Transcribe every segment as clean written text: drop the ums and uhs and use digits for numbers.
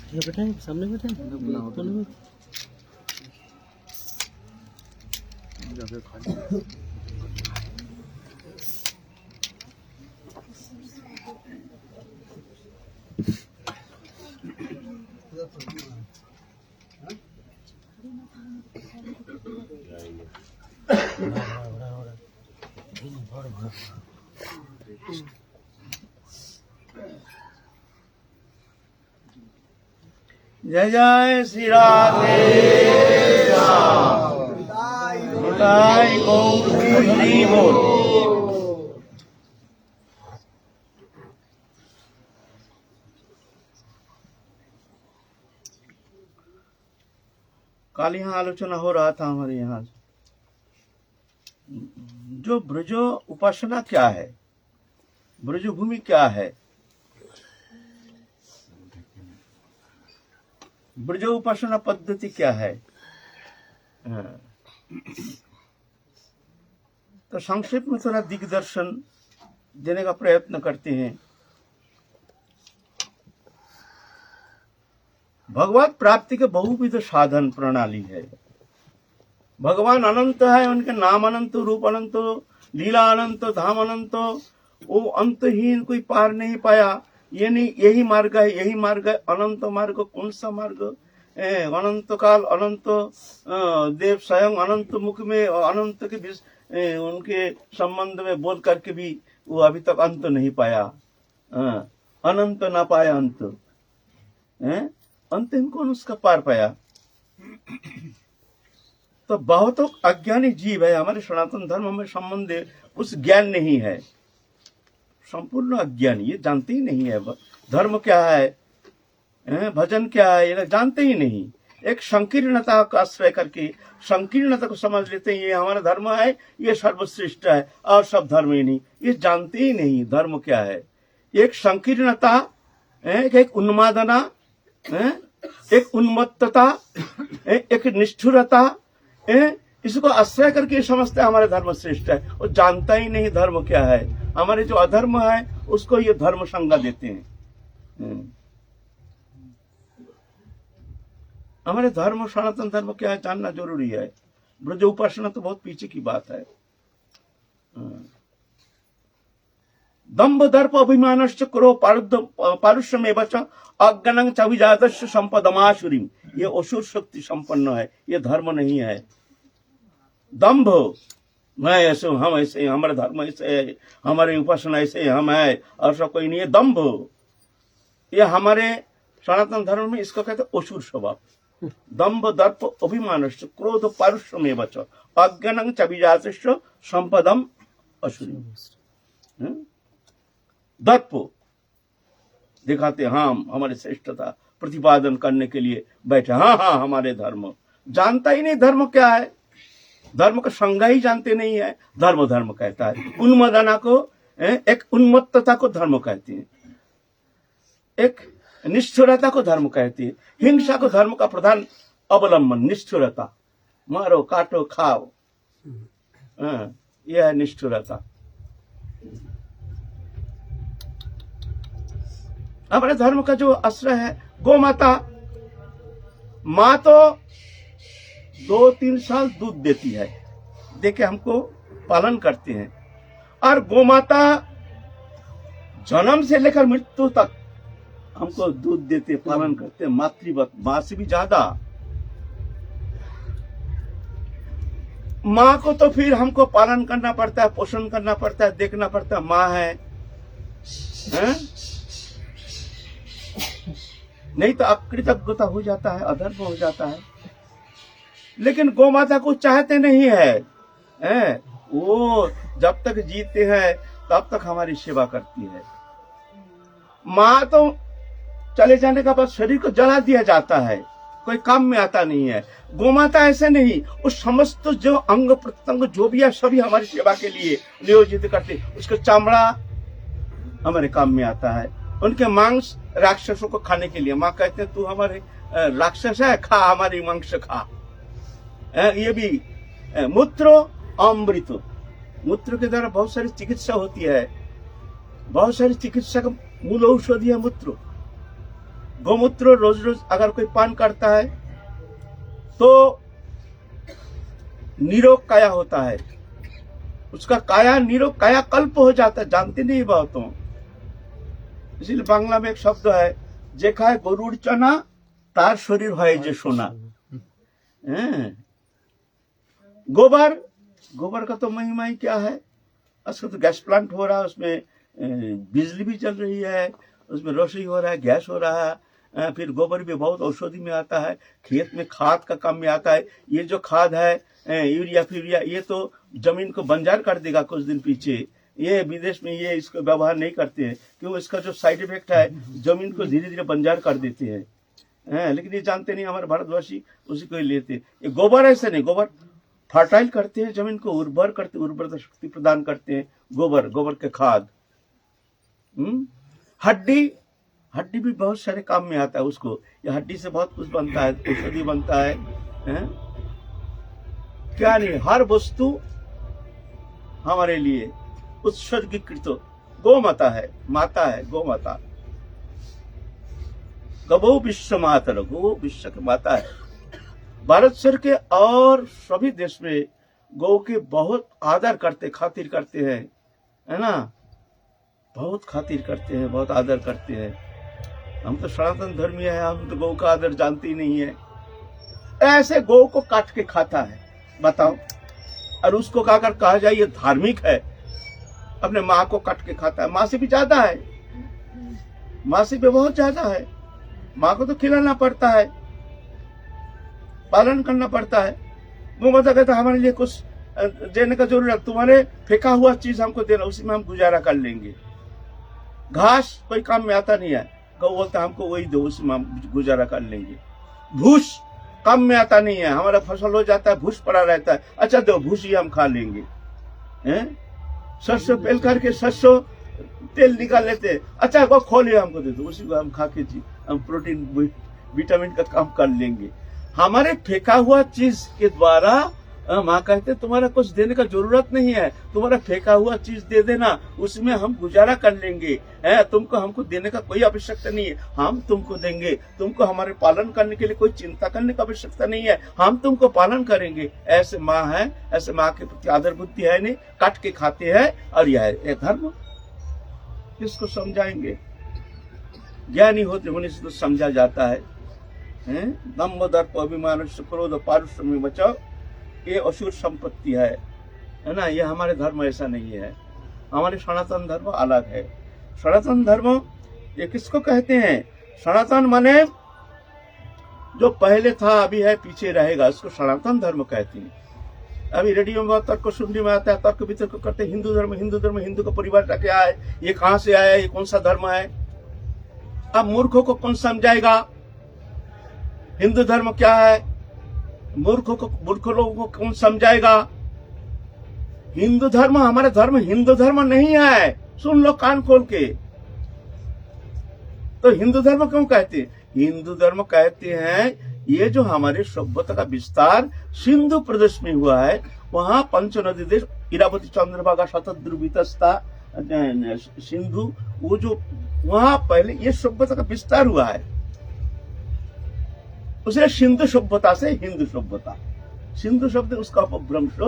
ये बैठे सामने बैठे कोने में जगह खाली। जय जय श्री राधे श्याम। निताई गौर हरि बोल। कल यहाँ आलोचना हो रहा था हमारे यहाँ, जो ब्रजो उपासना क्या है, ब्रजो भूमि क्या है, ब्रजो उपासना पद्धति क्या है। तो संक्षेप में थोड़ा दिग्दर्शन देने का प्रयत्न करते हैं। भगवत प्राप्ति के बहुविध साधन प्रणाली है। भगवान अनंत है, उनके नाम अनंत, रूप अनंत, लीला अनंत, धाम अनंत, वो अंतहीन कोई पार नहीं पाया। ये नहीं यही मार्ग है, यही मार्ग है। अनंत मार्ग कौन सा मार्ग? अनंत काल, अनंत देव स्वयं अनंत मुख में अनंत के उनके संबंध में बोल करके भी वो अभी तक अंत नहीं पाया। अनंत ना पाया अंत, अंतिम कौन उसका पार पाया? तो बहुत अज्ञानी जीव है हमारे सनातन धर्म में संबंध, उस ज्ञान नहीं है, संपूर्ण अज्ञानी, ये जानते ही नहीं है धर्म क्या है, भजन क्या है, ये जानते ही नहीं। एक संकीर्णता का आश्रय करके संकीर्णता को समझ लेते हैं, ये हमारा धर्म है, ये सर्वश्रेष्ठ है और सब धर्म ही नहीं। ये जानते ही नहीं धर्म क्या है। एक संकीर्णता, एक उन्मादना, एक उन्मत्तता, एक निष्ठुरता, इसको आश्रय करके समझते हैं हमारे धर्म श्रेष्ठ है। वो जानता ही नहीं धर्म क्या है। हमारे जो अधर्म है उसको ये धर्म संज्ञा देते हैं। हमारे धर्म, सनातन धर्म क्या है जानना जरूरी है। ब्रज उपासना तो बहुत पीछे की बात है। दंभ दर्प अभिमानश्च क्रो पारुष्यमेव च अज्ञानं च अभिजातस्य संपदमासुरीम। ये असुर शक्ति संपन्न है, ये धर्म नहीं है। दंभ, मैं ऐसे, हम ऐसे, हमारे धर्म ऐसे है, हमारे उपासना ऐसे, हम है और सब कोई नहीं है। दंभ, ये हमारे सनातन धर्म में इसको कहते हैं असुर स्वभाव। दंभ दर्प अभिमानश्च क्रोध पारुष्यमेव च अज्ञानं च अभिजातस्य संपदम असुरीम। दर्प दिखाते, हम हमारे श्रेष्ठता प्रतिपादन करने के लिए बैठे, हाँ हाँ हमारे धर्म। जानता ही नहीं धर्म क्या है, धर्म का संज्ञा ही जानते नहीं है। धर्म धर्म कहता है। उन्मदना को, एक उन्मत्तता को धर्म कहते हैं, एक निष्ठुरता को धर्म कहते हैं। हिंसा को धर्म का प्रधान अवलंबन निष्ठुरता, मारो काटो खाओ, यह है निष्ठुरता। हमारे धर्म का जो आश्रय है गौ माता, माँ तो 2-3 साल दूध देती है, देके हमको पालन करते हैं। और गौ माता जन्म से लेकर मृत्यु तक हमको दूध देते, पालन करते, मातृवत, माँ से भी ज्यादा। माँ को तो फिर हमको पालन करना पड़ता है, पोषण करना पड़ता है, देखना पड़ता है, माँ है, नहीं तो अकृतज्ञता हो जाता है, अधर्म हो जाता है। लेकिन गौ माता को चाहते नहीं है, वो जब तक जीते हैं तब तक हमारी सेवा करती है। माँ तो चले जाने का बाद शरीर को जला दिया जाता है, कोई काम में आता नहीं है। गौ माता ऐसे नहीं, उस समस्त जो अंग प्रत्यंग जो भी है सभी हमारी सेवा के लिए नियोजित करते। उसका चमड़ा हमारे काम में आता है, उनके मांस राक्षसों को खाने के लिए। माँ कहते हैं तू हमारे राक्षस है, खा हमारी मांस खा। ये भी मूत्र अमृत, मूत्र के द्वारा बहुत सारी चिकित्सा होती है, बहुत सारी चिकित्सा का मूल औषधि है मूत्र। गोमूत्र रोज रोज अगर कोई पान करता है तो निरोग काया होता है, उसका काया निरोग काया कल्प हो जाता है। जानते नहीं बातों, इसलिए बांग्ला में एक शब्द है, जे खाए गरुड़ चना तार शरीर है जे सोना। गोबर, गोबर का तो महिमा ही क्या है, उसका तो गैस प्लांट हो रहा है, उसमें बिजली भी चल रही है, उसमें रसोई हो रहा है, गैस हो रहा है। फिर गोबर भी बहुत औषधि में आता है, खेत में खाद का काम में आता है। ये जो खाद है यूरिया फिरिया, ये तो जमीन को बंजर कर देगा कुछ दिन पीछे। ये विदेश में ये इसको व्यवहार नहीं करते हैं, क्यों, इसका जो साइड इफेक्ट है जमीन को धीरे धीरे बंजर कर देते हैं। लेकिन ये जानते नहीं हमारे भारतवासी, उसी को ही लेते। ये गोबर ऐसे नहीं, गोबर फर्टाइल करते हैं, जमीन को उर्वर करते, उर्वरता शक्ति प्रदान करते हैं। गोबर, गोबर के खाद। हड्डी, हड्डी भी बहुत सारे काम में आता है उसको। ये हड्डी से बहुत कुछ बनता है, औषधि बनता है, क्या नहीं, हर वस्तु हमारे लिए उत्सर्गीकृत गौ माता है, माता है, गौ माता। गौ विश्व माता, गौ विश्व की माता है। भारत सर के और सभी देश में गौ के बहुत आदर करते, खातिर करते हैं, है ना, बहुत खातिर करते हैं, बहुत आदर करते हैं। हम तो सनातन धर्मी है, हम तो गौ का आदर जानते ही नहीं है। ऐसे गौ को काट के खाता है, बताओ। और उसको अगर कहा जाए ये धार्मिक है, अपने माँ को काट के खाता है। माँ से भी ज्यादा है, माँ से भी बहुत ज्यादा है। माँ को तो खिलाना पड़ता है, पालन करना पड़ता है। वो माता कहता है हमारे लिए कुछ देने का जरूरत, तुम्हारे फेंका हुआ चीज हमको देना, उसी में हम गुजारा कर लेंगे। घास कोई काम में आता नहीं है, गौ बोलता है हमको वही दो, उसी में हम गुजारा कर लेंगे। भूस काम में आता नहीं है, हमारा फसल हो जाता है, भूस पड़ा रहता है, अच्छा दो भूस ही हम खा लेंगे। सरसों पेल करके सरसों तेल निकाल लेते हैं, अच्छा वो खोलिए हमको दे दो, उसी को हम खा के हम प्रोटीन विटामिन का काम कर लेंगे। हमारे फेंका हुआ चीज के द्वारा माँ कहते तुम्हारा कुछ देने का जरूरत नहीं है, तुम्हारा फेंका हुआ चीज दे देना, उसमें हम गुजारा कर लेंगे। तुमको हमको देने का कोई आवश्यकता नहीं है, हम तुमको देंगे। तुमको हमारे पालन करने के लिए कोई चिंता करने की आवश्यकता नहीं है, हम तुमको पालन करेंगे। ऐसे माँ है, ऐसे माँ के प्रति आदर बुद्धि है नहीं, काट के खाते हैं। और यह है धर्म, किसको समझाएंगे? ज्ञानी होने से तो समझा जाता है। दम्भ दर्प अभिमान क्रोध पारुष्य में बचाओ, ये असुर संपत्ति है ना। ये हमारे धर्म ऐसा नहीं है, हमारे सनातन धर्म अलग है। सनातन धर्म ये किसको कहते हैं? सनातन माने जो पहले था, अभी है, पीछे रहेगा, इसको सनातन धर्म कहते हैं। अभी रेडियो में तर्क सुनने में आता है, तर्क वितर्क करते हैं, हिंदू धर्म, हिंदू धर्म, हिंदू का परिवार का क्या है, ये कहां से आया, ये कौन सा धर्म है। अब मूर्खों को कौन समझाएगा हिंदू धर्म क्या है? मूर्ख लोगों को कौन समझाएगा? हिंदू धर्म, हमारा धर्म हिंदू धर्म नहीं है, सुन लो कान खोल के। तो हिंदू धर्म क्यों कहते हैं? हिंदू धर्म कहते हैं ये जो हमारे सभ्यता का विस्तार सिंधु प्रदेश में हुआ है, वहां पंच नदी देश, इरावती, चंद्रभागा, शतद्रुवितस्ता, सिंधु, वो जो वहां पहले ये सभ्यता का विस्तार हुआ है, उसे सिंधु सभ्यता से हिंदू सभ्यता, सिंधु शब्द उसका अपभ्रंश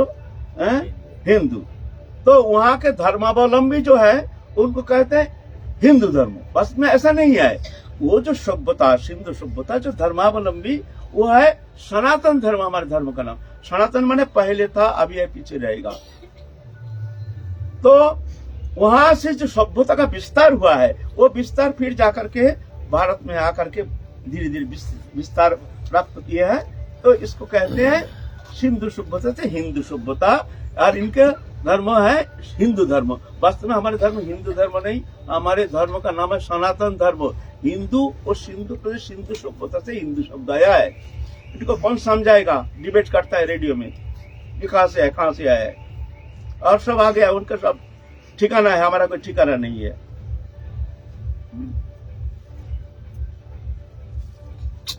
हिंदू। तो वहां के धर्मावलंबी जो है उनको कहते हैं हिंदू धर्म। बस में ऐसा नहीं है, वो जो सभ्यता, सिंधु सभ्यता, जो धर्मावलंबी, वो है सनातन धर्म। हमारे धर्म का नाम सनातन माने पहले था, अभी है, पीछे रहेगा। तो वहां से जो सभ्यता का विस्तार हुआ है, वो विस्तार फिर जाकर के भारत में आकर के धीरे धीरे विस्तार प्राप्त किया है। तो इसको कहते हैं सिंधु सभ्यता से हिंदू सभ्यता, और इनके धर्म है हिंदू धर्म। वास्तव में हमारे धर्म हिंदू धर्म नहीं, हमारे धर्म का नाम है सनातन धर्म। हिंदू और सिंधु प्रदेश, सिंधु सभ्यता से हिंदू शब्द आया है। इनको कौन समझाएगा? डिबेट करता है रेडियो में, ये कहां से है, कहां से आया है, और सब आ गया, उनका सब ठिकाना है, हमारा कोई ठिकाना नहीं है।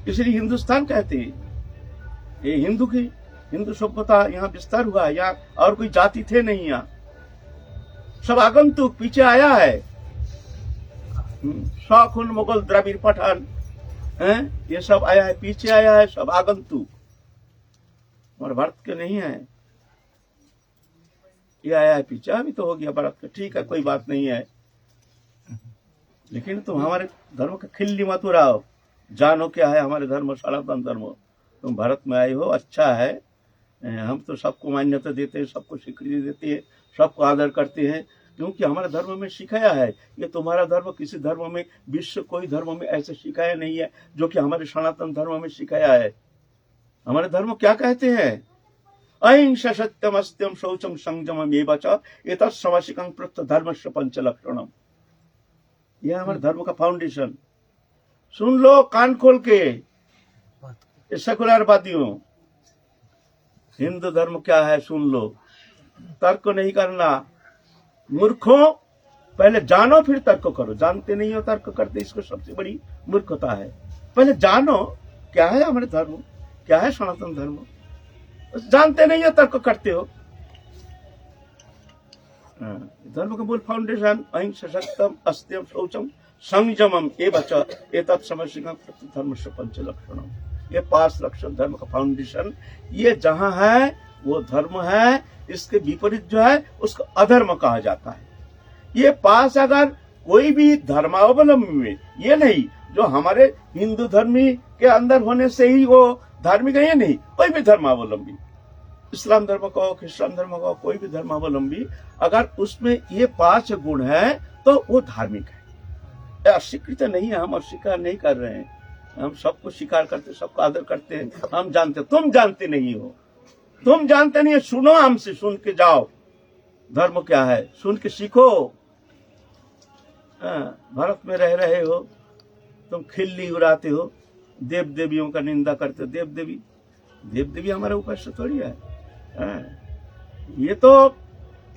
इसलिए हिंदुस्तान कहते हैं, ये हिंदू की, हिंदू सभ्यता यहाँ विस्तार हुआ है। यहाँ और कोई जाति थे नहीं, यहाँ सब आगंतुक पीछे आया है। शौखुन मुगल द्रविड़ पठान हैं? ये सब आया है, पीछे आया है, सब आगंतुक, हमारे भारत के नहीं है। ये आया है पीछे, अभी तो हो गया भारत का, ठीक है, कोई बात नहीं है। लेकिन तुम हमारे धर्म का खिल्ली मत उड़ाओ, जानो क्या है हमारे धर्म, सनातन धर्म। तुम भारत में आए हो, अच्छा है, हम तो सबको मान्यता देते हैं, सबको स्वीकृति देते हैं, सबको आदर करते हैं, क्योंकि हमारे धर्म में सिखाया है। ये तुम्हारा धर्म किसी धर्म में, विश्व कोई धर्म में ऐसे सिखाया नहीं है जो कि हमारे सनातन धर्म में सिखाया है। हमारे धर्म क्या कहते हैं? अहिंसा सत्यम अस्त्यम शौचम संयमम एव च एतत् समासिकं प्रत्य धर्मस्य पंच लक्षणम। यह हमारे धर्म का फाउंडेशन। सुन लो कान खोल के, सेकुलरवादियों, हिंदू धर्म क्या है सुन लो, तर्क नहीं करना। मूर्खों, पहले जानो फिर तर्क करो। जानते नहीं हो तर्क करते, इसको सबसे बड़ी मूर्खता है। पहले जानो क्या है हमारे धर्म, क्या है सनातन धर्म। जानते नहीं हो तर्क करते हो। धर्म का मूल फाउंडेशन अहिंसा सत्यम अस्त्यम शौचम संयमम एव च एतत् समासिकं प्रत्य धर्मस्य पंच लक्षणम। ये 5 लक्षण धर्म का फाउंडेशन। ये जहां है वो धर्म है, इसके विपरीत जो है उसको अधर्म कहा जाता है। ये 5 अगर कोई भी धर्मावलंबी में, ये नहीं जो हमारे हिंदू धर्मी के अंदर होने से ही वो धार्मिक है, ये नहीं, कोई भी धर्मावलंबी, इस्लाम धर्म का हो, क्रिश्चियन धर्म का हो, कोई भी धर्मावलंबी अगर उसमें ये 5 गुण है तो वो धार्मिक है। अस्वीकृत नहीं है, हम अस्वीकार नहीं कर रहे हैं, हम सबको स्वीकार करते, सबको आदर करते हैं, हम जानते। तुम जानते नहीं हो, तुम जानते नहीं हो, सुनो हमसे, सुन के जाओ धर्म क्या है, सुन के सीखो। भारत में रह रहे हो, तुम खिल्ली उड़ाते हो, देव देवियों का निंदा करते हो। देव देवी हमारे ऊपर से थोड़ी है। ये तो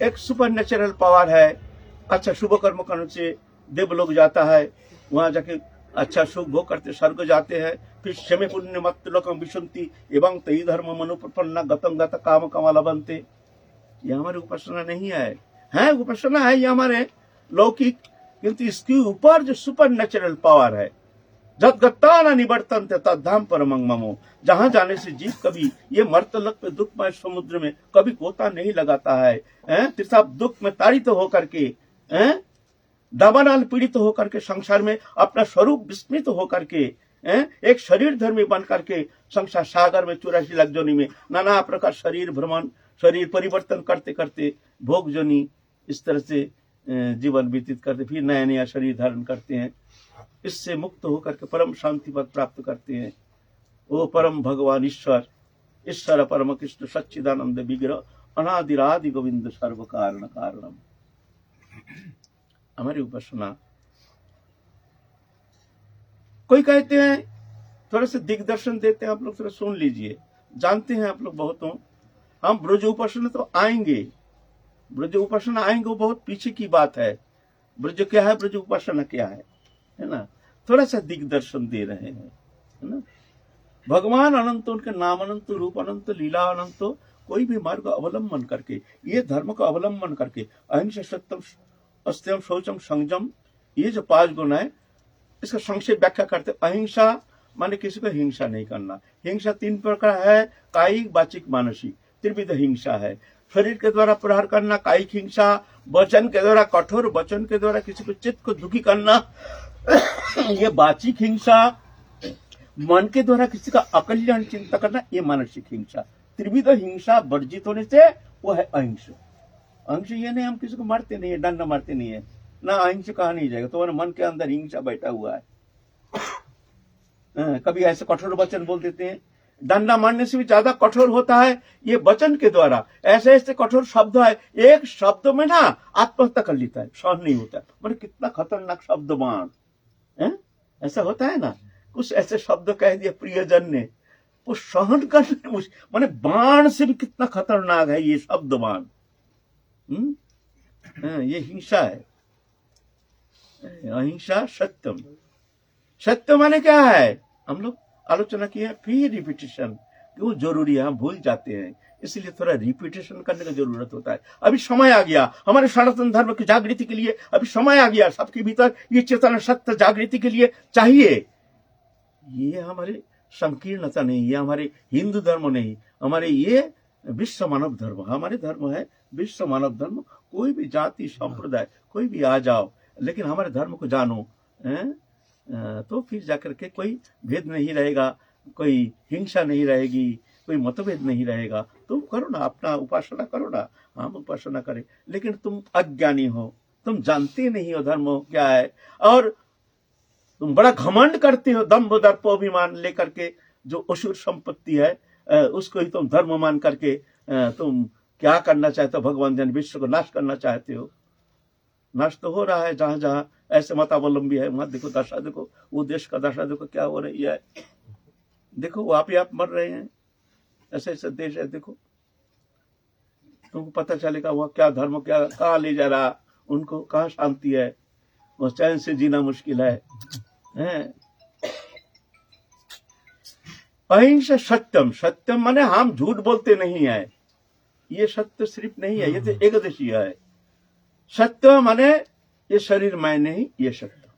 एक सुपर नेचुरल पावर है। अच्छा शुभ कर्म करने से देवलोक जाता है, वहां जाके अच्छा सुख भोग करते, स्वर्ग जाते हैं, फिर क्षमे पुण्य मत लोकम विशंति एवं तई धर्म मनुप्रपन्ना गतम गत काम कमाला बनते। ये हमारी उपासना नहीं है, उपासना है ये हमारे लौकिक, किंतु इसके ऊपर जो सुपर नेचुरल पावर है, जत गत्ता न निवर्तन तद्धाम परमं ममो, जहां जाने से जीव कभी ये मर्तलोक पे दुखमय समुद्र में कभी गोता नहीं लगाता है, तीर्था दुख में ताड़ित होकर के, दावानल पीड़ित होकर के, संसार में अपना स्वरूप विस्मृत होकर के, एक शरीर धर्मी बन करके संसार सागर में 84 लाख जोनी में नाना प्रकार शरीर भ्रमण, शरीर परिवर्तन करते करते भोग जोनी, इस तरह से जीवन व्यतीत करते, फिर नया नया शरीर धारण करते हैं। इससे मुक्त होकर के परम शांति पद प्राप्त करते हैं। ओ परम भगवान ईश्वर परम कृष्ण सच्चिदानंद विग्रह अनादिरादि गोविंद सर्व कारण कारणम। हमारी उपासना, कोई कहते हैं, थोड़े से दिग्दर्शन देते हैं, आप लोग थोड़ा सुन लीजिए। जानते हैं आप लोग बहुतों, हम ब्रज उपासना तो आएंगे, ब्रज उपासना आएंगे, वो बहुत पीछे की बात है। ब्रज क्या है, ब्रज उपासना क्या है ना, थोड़ा सा दिग्दर्शन दे रहे हैं, है ना। भगवान अनंत, उनके नाम अनंत, रूप अनंत, लीला अनंत, कोई भी मार्ग अवलंबन करके, ये धर्म का अवलंबन करके, अहिंसा सत्यम अस्त्यम शौचम संयम, ये जो 5 गुण है, इसका संक्षेप व्याख्या करते। अहिंसा माने किसी को हिंसा नहीं करना। हिंसा 3 प्रकार है, कायिक, वाचिक, मानसिक, त्रिविध हिंसा है। शरीर के द्वारा प्रहार करना कायिक हिंसा, वचन के द्वारा, कठोर वचन के द्वारा किसी को चित्त को दुखी करना ये वाचिक हिंसा, मन के द्वारा किसी का अकल्याण चिंता करना ये मानसिक हिंसा। त्रिविध हिंसा वर्जित होने से वो है अहिंसा। अहिंसा ये नहीं हम किसी को मारते नहीं है, डंडा मारते नहीं है ना, अहिंसा कहा नहीं जाएगा, तुम्हारे मन के अंदर हिंसा बैठा हुआ है। कभी ऐसे कठोर वचन बोल देते हैं, डंडा मारने से भी ज्यादा कठोर होता है ये वचन के द्वारा। ऐसे ऐसे कठोर शब्द है, एक शब्द में ना आत्महत्या कर लेता है, सहन नहीं होता है। मतलब कितना खतरनाक शब्द बाण, ऐसा होता है ना, कुछ ऐसे शब्द कह दिया प्रियजन ने, वो सहन करने, माने बाण से भी कितना खतरनाक है ये शब्द बाण। ये हिंसा है। अहिंसा सत्यम, सत्य माने क्या है, हम लोग आलोचना की है, फिर रिपीटेशन क्यों जरूरी है, हम भूल जाते हैं, इसलिए थोड़ा रिपीटेशन करने का जरूरत होता है। अभी समय आ गया हमारे सनातन धर्म की जागृति के लिए, अभी समय आ गया सबके भीतर ये चेतना सत्य जागृति के लिए चाहिए। ये हमारे संकीर्णता नहीं, ये हमारे हिंदू धर्म नहीं, हमारे ये विश्व मानव धर्म, हमारे धर्म है विश्व मानव धर्म। कोई भी जाति संप्रदाय कोई भी आ जाओ, लेकिन हमारे धर्म को जानो, तो फिर जाकर के कोई भेद नहीं रहेगा, कोई हिंसा नहीं रहेगी, कोई मतभेद नहीं रहेगा। तुम करो ना, अपना उपासना करो ना, हम उपासना करें। लेकिन तुम अज्ञानी हो, तुम जानते नहीं हो धर्म क्या है, और तुम बड़ा घमंड करते हो, दम्भ दर्प अभिमान लेकर के, जो असुर संपत्ति है उसको ही तुम धर्म मान करके तुम क्या करना चाहते हो, भगवान जन विश्व को नाश करना चाहते हो। नाश तो हो रहा है, जहां जहां ऐसे मतावलंबी है वहां देखो दशा, देखो वो देश का दशा देखो क्या हो रही है, देखो वो आप ही आप मर रहे हैं, ऐसे ऐसे देश है, देखो तुमको पता चलेगा वह क्या धर्म क्या कहाँ ले जा रहा, उनको कहाँ शांति है, वो चैन से जीना मुश्किल है। अहिंसा सत्यम, सत्यम माने हम झूठ बोलते नहीं है, ये सत्य सिर्फ नहीं है, ये तो एकदशी है। सत्य माने ये शरीर मैं नहीं, ये सत्य,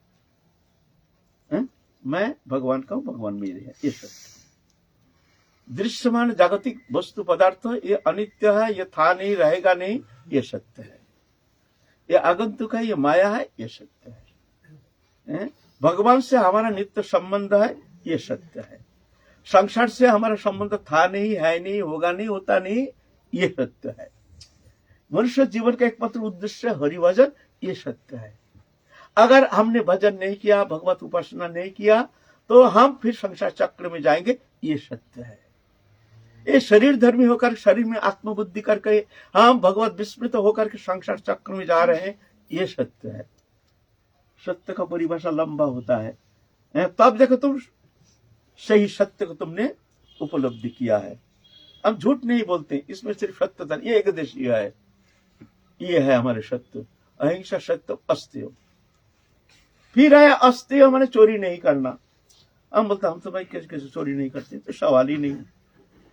मैं भगवान का हूं, भगवान मेरे है, ये सत्य। दृश्यमान जागतिक वस्तु पदार्थ ये अनित्य है, ये था नहीं रहेगा नहीं, ये सत्य है। ये आगंतुक है, ये माया है, ये सत्य है। भगवान से हमारा नित्य संबंध है, ये सत्य है। संसार से हमारा संबंध था नहीं, है नहीं, होगा नहीं, होता नहीं, ये सत्य है। मनुष्य जीवन का एकमात्र उद्देश्य हरिभजन, ये सत्य है। अगर हमने भजन नहीं किया, भगवत उपासना नहीं किया, तो हम फिर संसार चक्र में जाएंगे, ये सत्य है। ये शरीर धर्मी होकर शरीर में आत्मबुद्धि करके हम भगवत विस्मृत होकर के संसार चक्र में जा रहे हैं, ये सत्य है। सत्य का परिभाषा लंबा होता है, तब देखो तुम सही सत्य को तुमने उपलब्धि किया है। हम झूठ नहीं बोलते, इसमें सिर्फ सत्य था, ये एकदशी है, ये है हमारे सत्य। अहिंसा सत्य अस्त्य, फिर है अस्त्य माने चोरी नहीं करना। हम बोलते हम तो भाई कैसे कैसे चोरी नहीं करते, तो सवाल ही नहीं,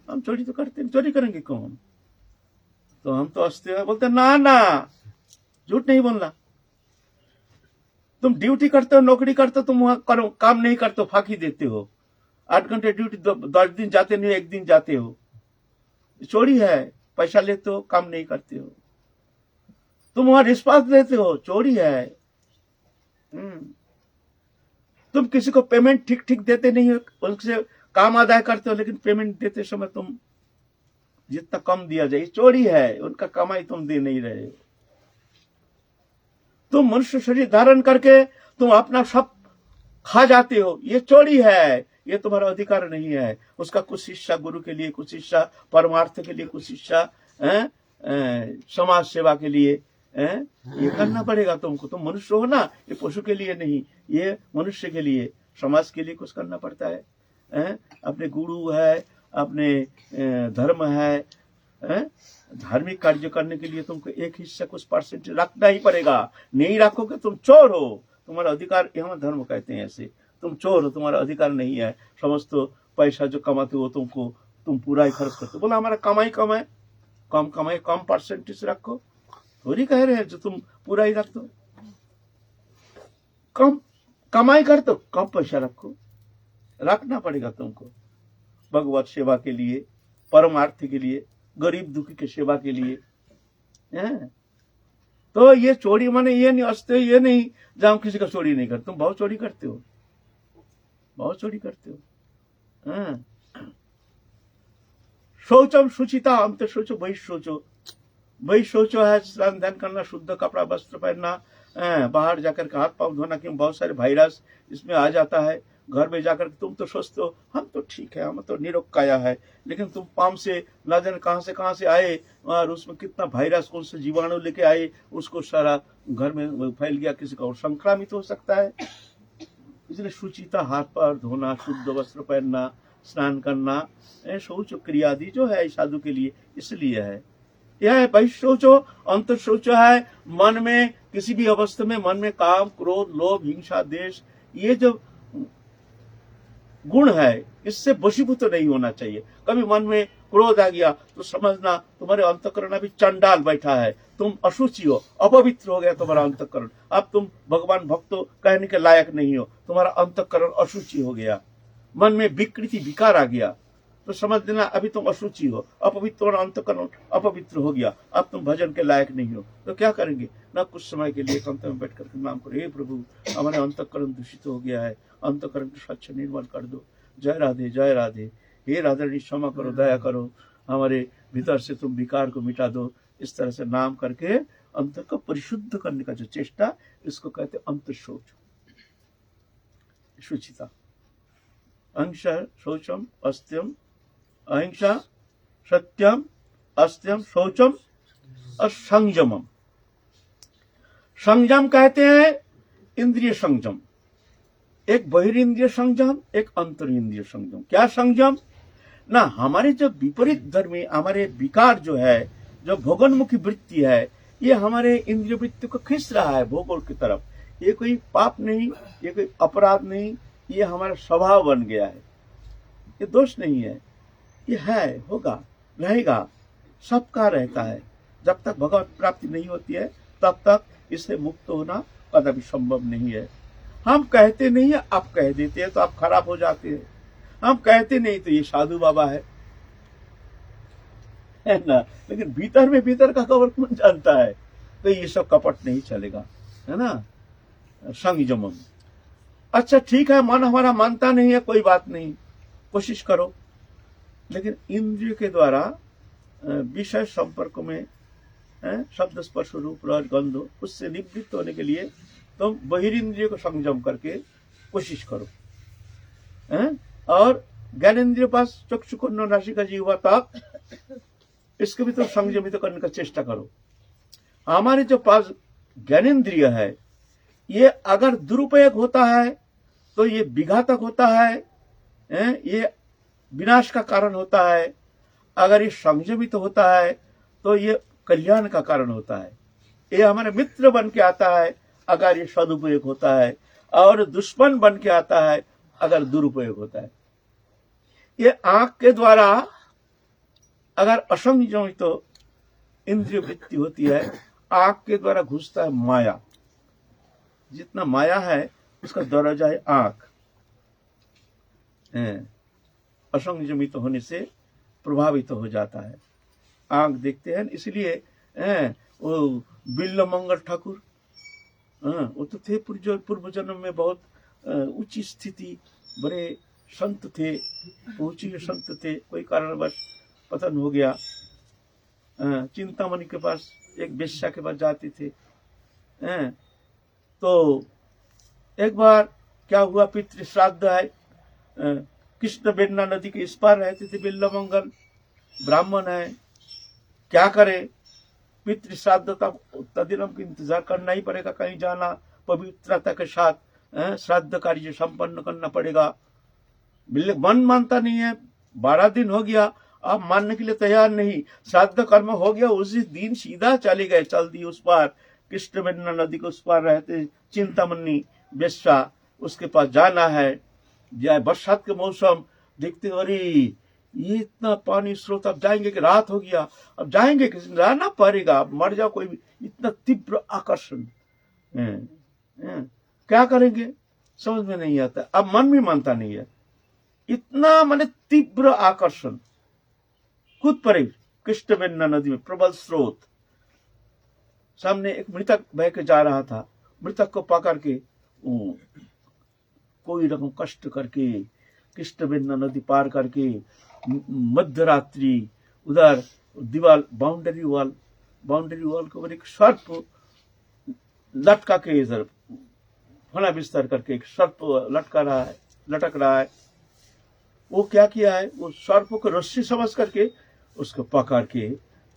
हम चोरी तो करते, चोरी करेंगे कौन, तो हम तो अस्त्य बोलते ना ना, झूठ नहीं बोलना। तुम ड्यूटी करते हो, नौकरी करते हो, तुम वहां करो काम नहीं करते हो, फांकी देते हो, 8 घंटे ड्यूटी 10 दिन जाते नहीं, 1 दिन जाते हो, चोरी है। पैसा लेते हो, काम नहीं करते हो, तुम वहां रिस्पांस देते हो, चोरी है। तुम किसी को पेमेंट ठीक ठीक देते नहीं हो, उनसे काम अदा करते हो, लेकिन पेमेंट देते समय तुम जितना कम दिया जाए, चोरी है। उनका कमाई तुम दे नहीं रहे हो। तुम मनुष्य शरीर धारण करके तुम अपना सब खा जाते हो, ये चोरी है, ये तुम्हारा अधिकार नहीं है। उसका कुछ हिस्सा गुरु के लिए, कुछ हिस्सा परमार्थ के लिए, कुछ हिस्सा समाज सेवा के लिए, ये करना पड़ेगा तुमको। तुम मनुष्य हो ना, ये पशु के लिए नहीं, ये मनुष्य के लिए, समाज के लिए कुछ करना पड़ता है। अपने गुरु है, अपने धर्म है, धार्मिक कार्य करने के लिए तुमको एक हिस्सा कुछ परसेंट रखना ही पड़ेगा। नहीं रखोगे तुम चोर हो, तुम्हारा अधिकार, यहाँ धर्म कहते हैं ऐसे, तुम चोर हो, तुम्हारा अधिकार नहीं है। समझ तो पैसा जो कमाते हो तुमको, तुम पूरा ही खर्च करते हो। बोला हमारा कमाई कम है, कम कमाई, कम परसेंटेज रखो, थोड़ी कह रहे हैं जो तुम पूरा ही रख दो। कम कमाई कर दो, कम पैसा रखो, रखना पड़ेगा तुमको भगवत सेवा के लिए, परमार्थ के लिए, गरीब दुखी की सेवा के लिए। तो ये चोरी माने ये नहीं, अस्ते ये नहीं जहां किसी का चोरी नहीं करते। तुम बहुत चोरी करते हो, बहुत चोरी करते हो। शौचम शुचिता, हम तो सोचो वही सोचो, वही सोचो है स्नान ध्यान करना, शुद्ध कपड़ा वस्त्र पहनना, बाहर जाकर के हाथ पांव धोना, क्यों बहुत सारे वायरस इसमें आ जाता है। घर में जाकर तुम तो सोचते हो हम तो ठीक है, हम तो निरोगकाया है, लेकिन तुम पाम से ना जाने कहां से आए, और उसमें कितना वायरस, कौन से जीवाणु लेके आए, उसको सारा घर में फैल गया, किसी का और संक्रामित हो सकता है। इसलिए शुचिता, हाथ पैर धोना, शुद्ध वस्त्र पहनना, स्नान करना, शौच क्रिया आदि जो है साधु के लिए इसलिए है। यह है बहिः शौचो, अंतर शौच है मन में, किसी भी अवस्था में मन में काम, क्रोध, लोभ, हिंसा, द्वेष, ये जो गुण है, इससे वशीभूत नहीं होना चाहिए। कभी मन में क्रोध आ गया तो समझना तुम्हारे अंतःकरण अभी चंडाल बैठा है, तुम अशुचि हो, अपवित्र हो गया तुम्हारा अंतःकरण, अब तुम भगवान भक्त कहने के लायक नहीं हो, तुम्हारा अंतःकरण अशुचि हो गया। मन में विकृति विकार आ गया तो समझ लेना अभी तुम अशुचि हो, अपवित्र और अंतकरण अपवित्र हो गया, अब तुम भजन के लायक नहीं हो। तो क्या करेंगे ना, कुछ समय के लिए एकांत में बैठ करके नाम करो, हे प्रभु हमारे अंतकरण दूषित हो गया है, अंतकरण को स्वच्छ निर्मल कर दो। जय राधे जय राधे। हे राधा क्षमा करो, दया करो, हमारे भीतर से तुम विकार को मिटा दो। इस तरह से नाम करके अंतर को परिशुद्ध करने का जो चेष्टा, इसको कहते अंत शौच, शुचिता। अहिंसा शौचम अस्त्यम, अहिंसा सत्यम अस्त्यम शौचम और संयमम। संयम कहते हैं इंद्रिय संयम, एक बहिर्ंद्रिय संयम, एक अंतर इंद्रिय संयम। क्या संयम ना, हमारे जो विपरीत धर्मी, हमारे विकार जो है, जो भोगोन्मुखी वृत्ति है, ये हमारे इंद्रिय वृत्ति को खींच रहा है भोगों की तरफ। ये कोई पाप नहीं, ये कोई अपराध नहीं, ये हमारा स्वभाव बन गया है, ये दोष नहीं है, ये है, होगा, रहेगा, सबका रहता है। जब तक भगवत प्राप्ति नहीं होती है तब तक इससे मुक्त होना कदापि संभव नहीं है। हम कहते नहीं है, आप कह देते हैं तो आप खराब हो जाते हैं। हम कहते नहीं तो ये साधु बाबा है ना, लेकिन भीतर में भीतर का खबर कौन जानता है। तो ये सब कपट नहीं चलेगा, है ना, संयम। अच्छा ठीक है, मन हमारा मानता नहीं है, कोई बात नहीं, कोशिश करो, लेकिन इंद्रिय के द्वारा विषय संपर्क में शब्द स्पर्श रूप रस गंध, उससे निवृत्त होने के लिए तुम बहिरिंद्रिय को संयम करके कोशिश करो। और ज्ञानेन्द्रिय पास चक्षु कर्ण नासिका जीवा तक, इसको भी तो संयमित करने का चेष्टा करो। हमारे जो पास ज्ञानेन्द्रिय है, ये अगर दुरुपयोग होता है तो ये विघातक होता है, ये विनाश का कारण होता है। अगर ये संयमित होता है तो ये कल्याण का कारण होता है। ये हमारे मित्र बन के आता है अगर ये सदुपयोग होता है, और दुश्मन बन के आता है अगर दुरुपयोग होता है। ये आंख के द्वारा अगर असंयमित तो इंद्रिय वृत्ति होती है, आंख के द्वारा घुसता है माया। जितना माया है उसका दरवाजा है आंख। असंयमित होने से प्रभावित हो जाता है, आंख देखते हैं। इसलिए वो बिल्ल मंगल ठाकुर, वो तो थे पूर्व जन्म में बहुत ऊंची स्थिति, बड़े संत थे, ऊंची संत थे, कोई कारणवश पतन हो गया। चिंतामणि के पास एक वेश्या के पास जाते थे। तो एक बार क्या हुआ, पितृ श्राद्ध है, कृष्ण बेन्ना नदी के इस पार रहते थे बिल्ल मंगल, ब्राह्मण है, क्या करे, पितृ श्राद्ध तक उतना दिन हमको इंतजार करना ही पड़ेगा, कहीं जाना, पवित्रता के साथ श्राद्ध कार्य संपन्न करना पड़ेगा। मन मानता नहीं है, 12 दिन हो गया, आप मानने के लिए तैयार नहीं। श्राद्ध कर्म हो गया, उसी दिन सीधा चले गए, चल दी उस पार, कृष्ण बेन्ना नदी के उस पार रहते चिंतामणि वेश्या, उसके पास जाना है। बरसात के मौसम देखते, अरे ये इतना पानी स्रोत, अब जाएंगे कि रात हो गया, अब जाएंगे कि रहना पड़ेगा, अब मर जाओ कोई भी, इतना तीव्र आकर्षण, क्या करेंगे समझ में नहीं आता। अब मन भी मानता नहीं है, इतना माने तीव्र आकर्षण। खुद परे कृष्ण बेन्ना नदी में प्रबल स्रोत, सामने एक मृतक बह के जा रहा था, मृतक को पकड़ के कोई रकम कष्ट करके कृष्ण बेन्ना नदी पार करके मध्य रात्रि उधर दीवार बाउंड्री वॉल के ऊपर एक सर्प लटका के, इधर फना बिस्तर करके एक सर्प लटक रहा है। वो क्या किया है, वो सर्प को रस्सी समझ करके उसको पकड़ के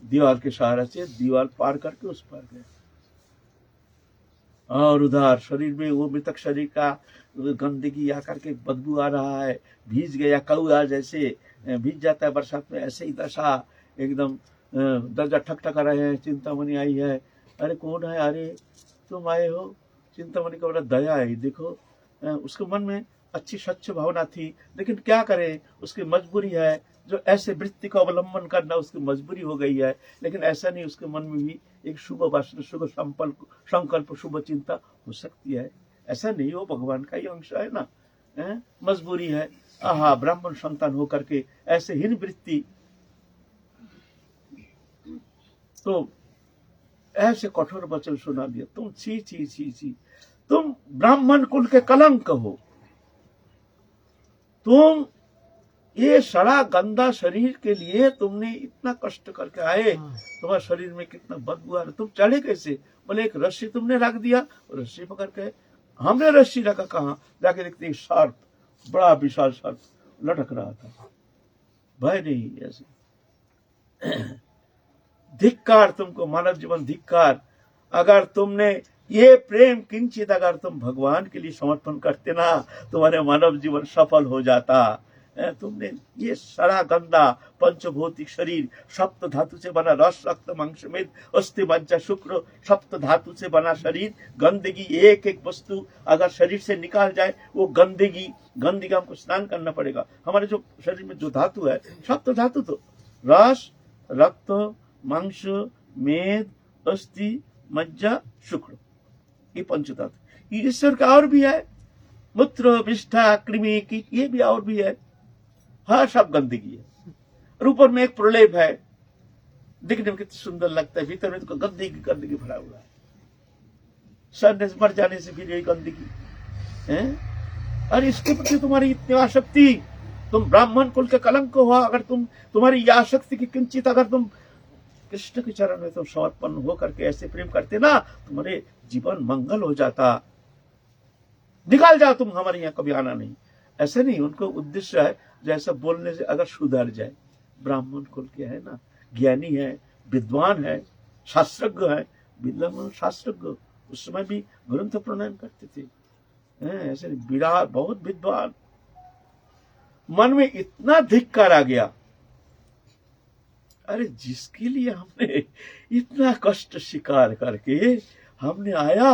दीवार के सहारा से दीवार पार करके उस पार गए। और उधर शरीर में वो मृतक शरीर का गंदगी आकर के बदबू आ रहा है, भीज गया, कौआ जैसे भीज जाता है बरसात में, ऐसे ही दशा, एकदम दर्जा ठकठका रहे हैं। चिंतामणि आई है, अरे कौन है, अरे तुम आए हो। चिंतामणि का बड़ा दया है, देखो उसके मन में अच्छी स्वच्छ भावना थी, लेकिन क्या करे, उसकी मजबूरी है, जो ऐसे वृत्ति को अवलंबन करना उसकी मजबूरी हो गई है। लेकिन ऐसा नहीं, उसके मन में भी एक शुभ वासना, शुभ संकल्प, शुभ चिंता हो सकती है। ऐसा नहीं, हो भगवान का ही अंश है ना, मजबूरी है। आहा, ब्राह्मण संतान होकर के ऐसे हीन वृत्ति, तो ऐसे कठोर वचन सुना दिया। तुम छी छी छी छी, तुम ब्राह्मण कुल के कलंक हो, तुम ये सड़ा गंदा शरीर के लिए तुमने इतना कष्ट करके आए, तुम्हारे शरीर में कितना बदबू आ रहा, तुम चढ़े कैसे? बोले एक रस्सी तुमने रख दिया, रस्सी पकड़ के। हमने रस्सी रखा कहाँ? जाके देखते सर्प, बड़ा विशाल सर्प लटक रहा था। भय नहीं ऐसे। धिक्कार तुमको, मानव जीवन धिक्कार। अगर तुमने ये प्रेम किंचित अगर तुम भगवान के लिए समर्पण करते ना, तुम्हारे मानव जीवन सफल हो जाता। तुमने ये सड़ा गंदा पंचभौतिक शरीर, सप्त धातु से बना, रस रक्त मांस मेद अस्थि मज्जा शुक्र, सप्त धातु से बना शरीर, गंदगी, एक एक वस्तु अगर शरीर से निकाल जाए, वो गंदगी हमको स्नान करना पड़ेगा। हमारे जो शरीर में जो धातु है, सप्त धातु, तो रस रक्त मांस मेद अस्थि मज्जा शुक्र, ये पंचधातु। ईश्वर का और भी है, मूत्र विष्ठा कृमि कीट, ये भी और भी है। हाँ, सब गंदगी है। और ऊपर में एक प्रलेप है, दिखने में कितना सुंदर लगता है, भीतर में तो गंदगी भरा हुआ है। सड़ने से, मर जाने से फिर यही गंदगी है। और इसके प्रति तुम्हारी इतनी आसक्ति, तुम ब्राह्मण कुल के कलंक हो। अगर तुम्हारी यह आसक्ति की किंचित अगर तुम कृष्ण के चरण में तुम समर्पण हो करके ऐसे प्रेम करते ना, तुम्हारे जीवन मंगल हो जाता। निकाल जाओ, तुम हमारे यहाँ कभी आना नहीं। ऐसे नहीं, उनको उद्देश्य है जैसा बोलने से अगर सुधर जाए। ब्राह्मण कुल के है ना, ज्ञानी है, विद्वान है, शास्त्रज्ञ है। विद्वान शास्त्रज्ञ उस समय भी ग्रंथ प्रणयन करते थे, ऐसे विराट, बहुत विद्वान। मन में इतना धिक्कार आ गया, अरे जिसके लिए हमने इतना कष्ट स्वीकार करके हमने आया,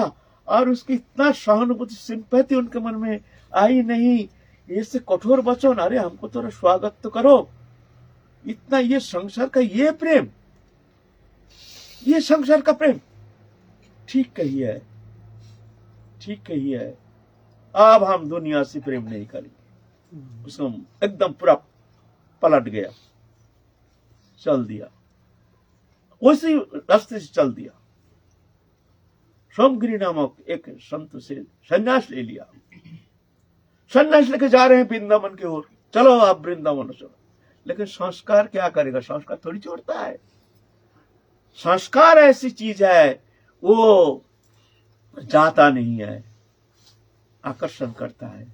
और उसकी इतना सहानुभूति सिंपैथी उनके मन में आई नहीं, ऐसे कठोर वचन, अरे हमको तो स्वागत तो करो। इतना ये संसार का ये प्रेम, ये संसार का प्रेम, ठीक कही है, ठीक कही है। अब हम दुनिया से प्रेम नहीं करेंगे। उसको एकदम पूरा पलट गया, चल दिया, उसी रास्ते से चल दिया। सोमगिरी नामक एक संत से संन्यास ले लिया। संन्यास लेके जा रहे हैं वृंदावन की ओर, चलो आप वृंदावन चलो। लेकिन संस्कार क्या करेगा? संस्कार थोड़ी छोड़ता है। संस्कार ऐसी चीज है, वो जाता नहीं है, आकर्षण करता है।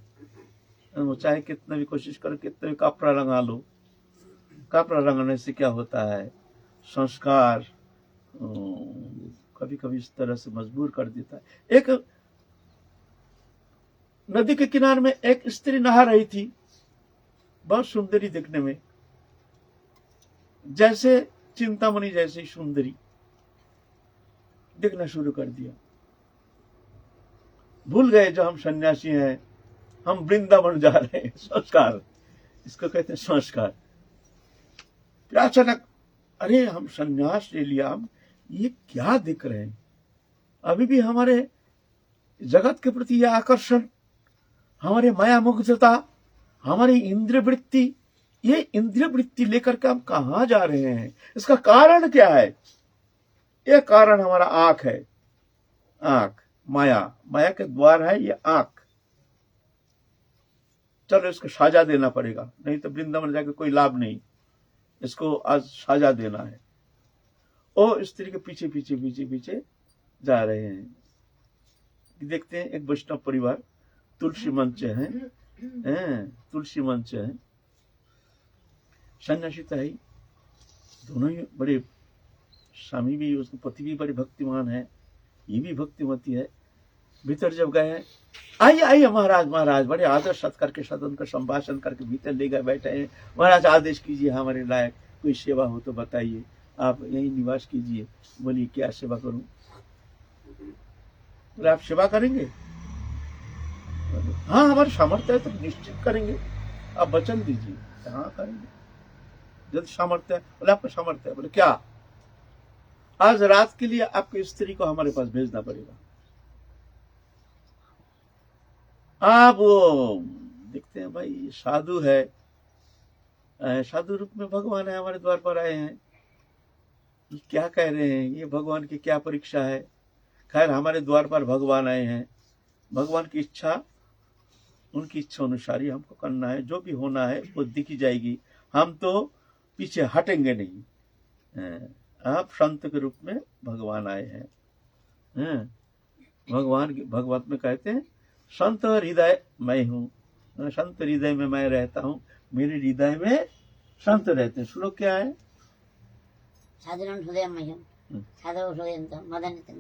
वो चाहे कितना भी कोशिश करो, कितना भी कपड़ा रंगा लो, कपड़ा रंगने से क्या होता है? संस्कार कभी कभी इस तरह से मजबूर कर देता है। एक नदी के किनारे में एक स्त्री नहा रही थी, बहुत सुंदरी दिखने में, जैसे चिंतामणि जैसी सुंदरी दिखना शुरू कर दिया। भूल गए जो हम सन्यासी हैं, हम वृंदावन जा रहे हैं। संस्कार, इसको कहते हैं संस्कार। फिर अचानक, अरे हम सन्यास ले लिया, हम ये क्या दिख रहे हैं? अभी भी हमारे जगत के प्रति यह आकर्षण, हमारे माया मुग्धता, हमारी इंद्रिय वृत्ति, ये इंद्रिय वृत्ति लेकर के हम कहां जा रहे हैं? इसका कारण क्या है? ये कारण हमारा आंख है। आंख माया के द्वार है ये आंख। चलो इसको साजा देना पड़ेगा, नहीं तो वृंदावन जाके कोई लाभ नहीं। इसको आज साजा देना है। ओ स्त्री के पीछे पीछे पीछे पीछे जा रहे हैं। देखते हैं एक वैष्णव परिवार, तुलसी मंच है, तुलसी मंच है, सन्यासी तो है, दोनों ही बड़े, स्वामी भी, उसके पति भी बड़े भक्तिमान है, ये भी भक्तिमती है। भीतर जब गए, आइए आइए महाराज, महाराज बड़े आदर सत्कार के साथ उनका संभाषण करके भीतर ले गए, बैठे हैं। महाराज आदेश कीजिए, हमारे लायक कोई सेवा हो तो बताइए, आप यही निवास कीजिए। बोलिए क्या सेवा करूं? बोले आप सेवा करेंगे? हाँ हमारे सामर्थ्य है तो निश्चित करेंगे, आप वचन दीजिए। हाँ करेंगे, जब सामर्थ्य है। बोले आपका सामर्थ्य है? बोले क्या? आज रात के लिए आपकी स्त्री को हमारे पास भेजना पड़ेगा। आप वो देखते हैं भाई ये साधु है, साधु रूप में भगवान है, हमारे द्वार पर आए हैं, ये क्या कह रहे हैं, ये भगवान की क्या परीक्षा है। खैर हमारे द्वार पर भगवान आए हैं, भगवान की इच्छा, उनकी इच्छा अनुसार ही हमको करना है, जो भी होना है वो दिखी जाएगी, हम तो पीछे हटेंगे नहीं। आप संत के रूप में भगवान आए हैं। भगवान भगवत में कहते हैं संत हृदय मैं हूँ, संत हृदय में मैं रहता हूँ, मेरे हृदय में संत रहते हैं। श्लोक क्या है? साधुरं हृदयं मह्यं साधवो हृदयन्तं मदन्यतं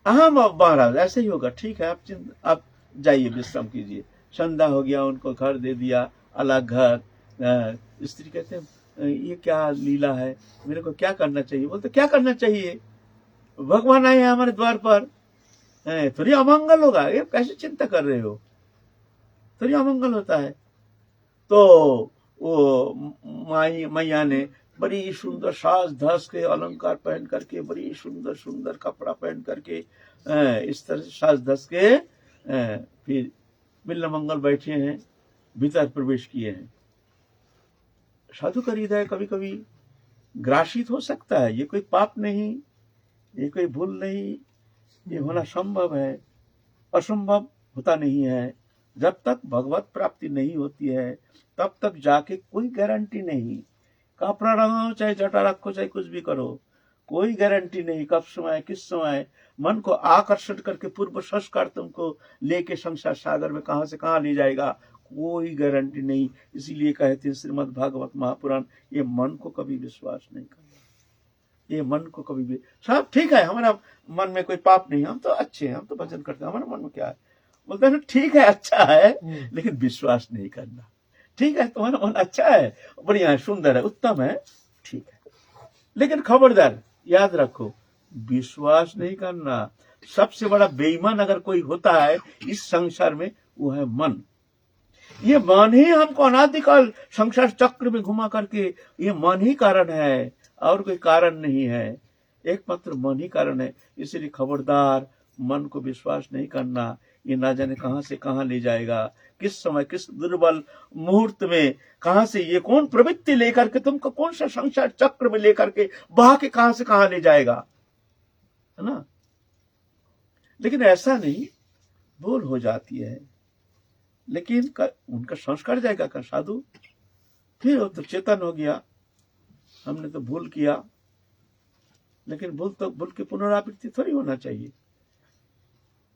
अहम महाराज ऐसे ही होगा। ठीक है, आप जाइए विश्राम कीजिए। संध्या हो गया, उनको घर दे दिया, अलग घर। स्त्री कहते हैं ये क्या लीला है, मेरे को क्या करना चाहिए? बोलते क्या करना चाहिए, भगवान आए हैं हमारे द्वार पर, थोड़ी अमंगल होगा, ये कैसे चिंता कर रहे हो, थोड़ी अमंगल होता है। तो वो मैया ने बड़ी सुंदर साज धस के अलंकार पहन करके, बड़ी सुंदर सुंदर कपड़ा पहन करके, इस तरह से साज धस के फिर बिल्ला मंगल बैठे हैं, भीतर प्रवेश किए हैं। साधु का हृदय कभी कभी ग्रासित हो सकता है, ये कोई पाप नहीं, ये कोई भूल नहीं, ये होना संभव है, असंभव होता नहीं है। जब तक भगवत प्राप्ति नहीं होती है तब तक जाके कोई गारंटी नहीं, कपड़ा रंगाओ चाहे जटा रखो चाहे कुछ भी करो, कोई गारंटी नहीं कब समय किस समय मन को आकर्षण करके पूर्व संस्कार तुमको लेके संसार सागर में कहां से कहां ले जाएगा, कोई गारंटी नहीं। इसीलिए कहते हैं श्रीमद् भागवत महापुराण, ये मन को कभी विश्वास नहीं करना, ये मन को कभी भी, सब ठीक है, हमारा मन में कोई पाप नहीं, हम तो अच्छे हैं, हम तो भजन करते हैं, हमारे मन में क्या है? बोलते हैं ठीक है, अच्छा है, लेकिन विश्वास नहीं करना। ठीक है, तुम्हारा मन अच्छा है, बढ़िया है, सुंदर है, उत्तम है, ठीक है, लेकिन खबरदार याद रखो विश्वास नहीं करना। सबसे बड़ा बेईमान अगर कोई होता है इस संसार में वो है मन। ये मन ही हमको अनादिकाल संसार चक्र में घुमा करके, ये मन ही कारण है और कोई कारण नहीं है, एकमात्र मन ही कारण है। इसलिए खबरदार मन को विश्वास नहीं करना, ये ना जाने कहां से कहां ले जाएगा, किस समय किस दुर्बल मुहूर्त में कहां से ये कौन प्रवृत्ति लेकर के तुमको कौन सा संसार चक्र में लेकर के बहा के कहां से कहां ले जाएगा, है ना। लेकिन ऐसा नहीं, भूल हो जाती है, लेकिन उनका संस्कार जाएगा का साधु, फिर वो तो चेतन हो गया, हमने तो भूल किया, लेकिन भूल की पुनरावृत्ति थोड़ी होना चाहिए।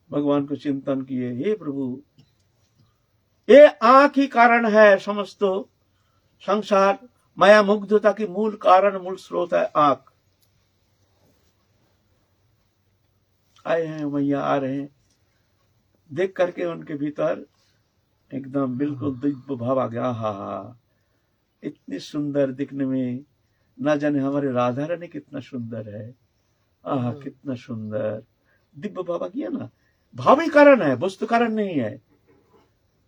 भगवान को चिंतन किए, हे प्रभु ये आंख ही कारण है, समस्त संसार माया मुग्धता की मूल कारण मूल स्रोत है आंख। आए हैं मैया, आ रहे हैं, देख करके उनके भीतर एकदम बिल्कुल दिव्य भाव आ गया। हा, इतनी सुंदर दिखने में, ना जाने हमारे राधा रानी कितना सुंदर है, आहा कितना सुंदर, दिव्य भाव आ गया ना। भाव ही कारण है, वस्तु कारण नहीं है।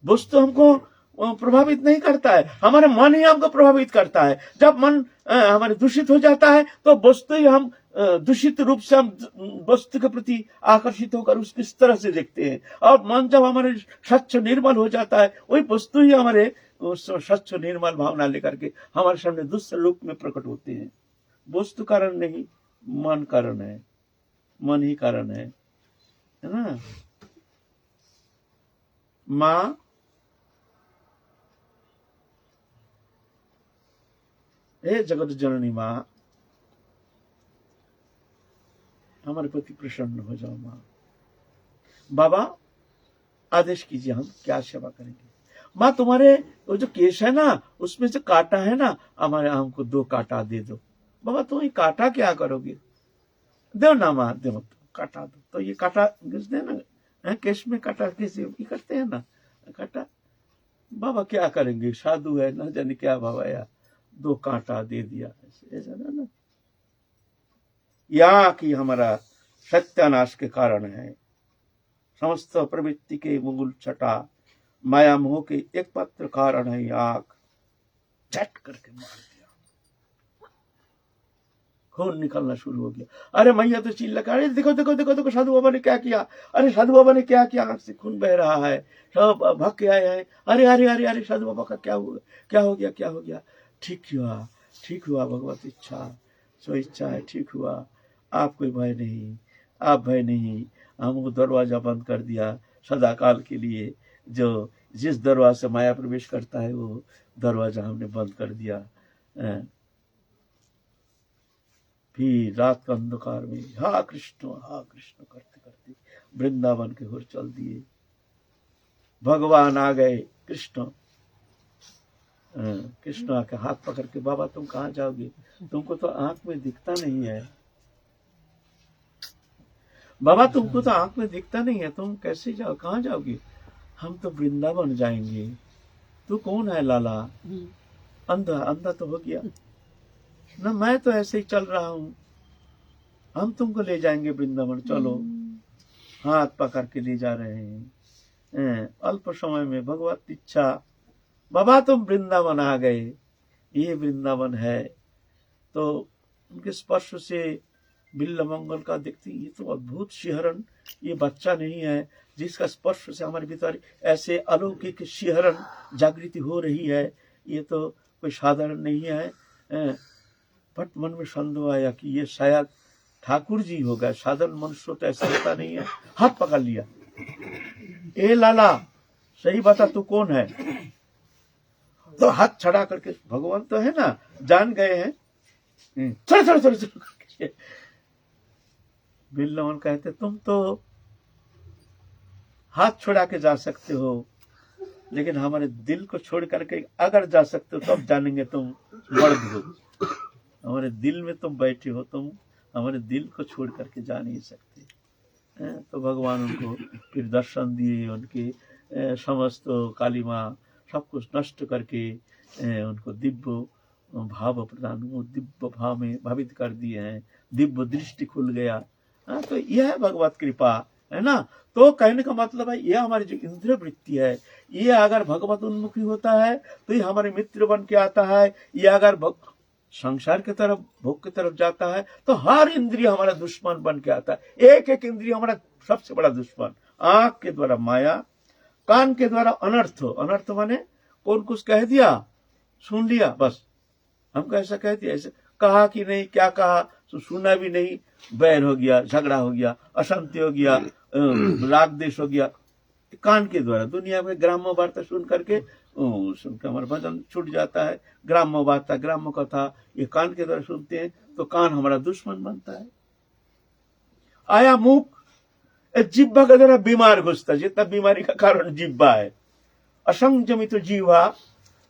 वस्तु हमको प्रभावित नहीं करता है, हमारे मन ही हमको प्रभावित करता है। जब मन हमारे दूषित हो जाता है तो वस्तु ही हम दूषित रूप से हम वस्तु के प्रति आकर्षित होकर उसकी इस तरह से देखते हैं। और मन जब हमारे स्वच्छ निर्मल हो जाता है, वही वस्तु ही हमारे स्वच्छ निर्मल भावना लेकर के हमारे सामने दूसरे रूप में प्रकट होते हैं। वस्तु कारण नहीं, मन कारण है, मन ही कारण है ना। माँ हे जगत जननी माँ, हमारे प्रति प्रसन्न हो जाओ माँ। बाबा आदेश कीजिए, हम क्या सेवा करेंगे। माँ तुम्हारे वो जो केश है ना, उसमें जो कांटा है ना, हमारे हमको 2 कांटा दे दो। बाबा तुम ये कांटा क्या करोगे, दो ना माँ, दो कांटा दो। तो ये कांटा घिस देना, केश में कांटा कैसे करते हैं ना कांटा। बाबा क्या करेंगे, साधु है, ना जाने क्या बाबा, या 2 कांटा दे दिया, ऐसा ना। या कि हमारा सत्यानाश के कारण है, समस्त प्रवृत्ति के मूल छटा माया मोह के एकमात्र कारण है आंख। झट करके मार दिया। खून निकलना शुरू हो गया। अरे मैया तो चिल्ला के, अरे देखो देखो देखो देखो साधु बाबा ने क्या किया, अरे साधु बाबा ने क्या किया, आंख से खून बह रहा है, सब भाग के आए हैं। अरे अरे अरे अरे साधु बाबा का क्या हुआ, क्या हो गया, क्या हो गया। ठीक हुआ भगवत इच्छा, सो इच्छा है, ठीक हुआ। आप कोई भय नहीं, आप भय नहीं। हम वो दरवाजा बंद कर दिया सदा काल के लिए, जो जिस दरवाजा से माया प्रवेश करता है वो दरवाजा हमने बंद कर दिया। फिर रात का अंधकार में हा कृष्ण करते करते वृंदावन के ओर चल दिए। भगवान आ गए। कृष्ण आके हाथ पकड़ के, बाबा तुम कहाँ जाओगे, तुमको तो आंख में दिखता नहीं है, बाबा तुमको तो आंख में दिखता नहीं है, तुम कैसे जाओ, कहाँ जाओगे। हम तो वृंदावन जाएंगे। तू कौन है लाला, अंधा तो हो गया ना, मैं तो ऐसे ही चल रहा हूँ, हम तुमको ले जाएंगे वृंदावन, चलो। हाथ पकड़ के ले जा रहे हैं। अल्प समय में भगवत इच्छा, बाबा तुम वृंदावन आ गए, ये वृंदावन है। तो उनके स्पर्श से बिल्ल मंगल का देखती, ये तो अद्भुत शिहरण, ये बच्चा नहीं है जिसका स्पर्श से हमारे भीतर ऐसे अलौकिक शिहरण जागृति हो रही है, ये तो कोई साधारण नहीं है। बट मन में संदेह आया कि ये शायद ठाकुर जी होगा, साधारण मनुष्य तो ऐसा होता नहीं है। हाथ पकड़ लिया, ए लाला सही बता तू कौन है। तो हाथ छड़ा करके, भगवान तो है ना, जान गए हैं। चल बिल्लवन कहते तुम तो हाथ छोड़ा के जा सकते हो, लेकिन हमारे दिल को छोड़ करके अगर जा सकते हो तब जानेंगे तुम मर्द हो। हमारे दिल में तुम बैठे हो, तुम हमारे दिल को छोड़ करके जा नहीं सकते। तो भगवान उनको फिर दर्शन दिए, उनके समस्त कालिमा सब कुछ नष्ट करके उनको दिव्य भाव प्रदान, वो दिव्य भाव में भावित कर दिए हैं, दिव्य दृष्टि खुल गया। तो यह है भगवत कृपा, है ना। तो कहने का मतलब है यह हमारी जो इंद्रिय वृत्ति है, ये अगर भगवत उन्मुखी होता है तो ये हमारे मित्र बन के आता है। ये अगर संसार की तरफ, भोग की तरफ जाता है तो हर इंद्रिय हमारा दुश्मन बन के आता है। एक एक इंद्रिय हमारा सबसे बड़ा दुश्मन। आंख के द्वारा माया, कान के द्वारा अनर्थ, अनर्थ माने कौन कुछ कह दिया, सुन लिया, बस हमको ऐसा कह दिया, ऐसे कहा कि नहीं, क्या कहा तो सुना भी नहीं, बैर हो गया, झगड़ा हो गया, अशांति हो गया, राग देश हो गया। कान के द्वारा दुनिया में ग्राम्य वार्ता सुन करके हमारा भजन छूट जाता है। ग्राम्य वार्ता, ग्राम्य कथा, ये कान के द्वारा सुनते हैं तो कान हमारा दुश्मन बनता है। आया मुख, जिब्बा का द्वारा बीमार घुसता, जितना बीमारी का कारण जिब्बा है। असंयमित जीवा